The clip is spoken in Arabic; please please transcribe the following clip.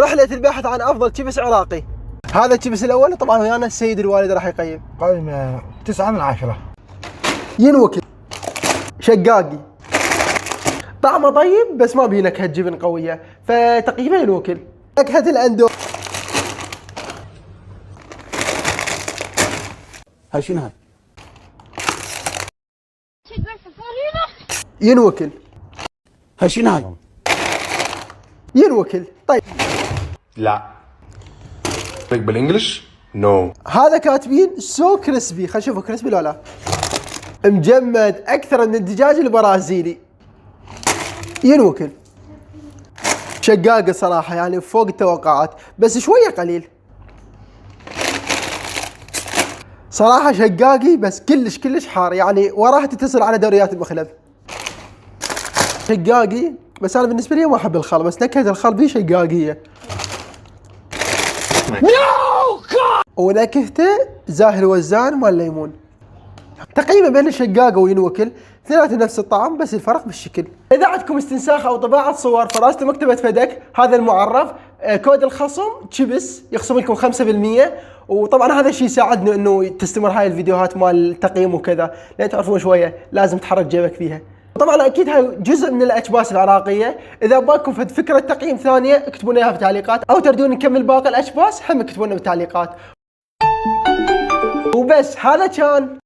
رحلة البحث عن أفضل تشيبس عراقي. هذا التشيبس الأول طبعا ويانا السيد الوالد راح يقيم. قيم 9 من 10. ينوكل شقاقي، طعمه طيب بس ما بيه نكهة جبن قوية، فتقييمه ينوكل. نكهة الأندو هاي شنو هاي؟ ينوكل. هاي شنو هاي؟ ينوكل. طيب لا بالانجلش نو. هذا كاتبين سو كريسبي، خلينا نشوفه كريسبي ولا لا. مجمد اكثر من الدجاج البرازيلي. ينوكل. شقاق الصراحه يعني فوق التوقعات بس شويه قليل صراحه. شقاقي بس كلش حار، يعني وراه تتصل على دوريات المخلب. شقاقي بس انا بالنسبه لي ما احب الخل، بس نكهه الخل بيه شقاقيه. ونكهته زاهي الوزان مال الليمون. تقريبا بين الشقاقة وينوكل ثلاثة نفس الطعم بس الفرق بالشكل. إذا عندكم استنساخ أو طباعة صور فراسلوا مكتبة فدك، هذا المعرف كود الخصم تشيبس يخصم لكم 5%. وطبعا هذا الشيء يساعدنا انه تستمر هاي الفيديوهات مال التقييم وكذا، لان تعرفون شوية لازم تحرك جيبك فيها. طبعا اكيد هاي جزء من الاكباس العراقية. اذا باكم فكرة تقييم ثانية اكتبوا لنا اياها في التعليقات، او تردون نكمل باقي الاكباس هم اكتبوا لنا بالتعليقات. وبس هذا كان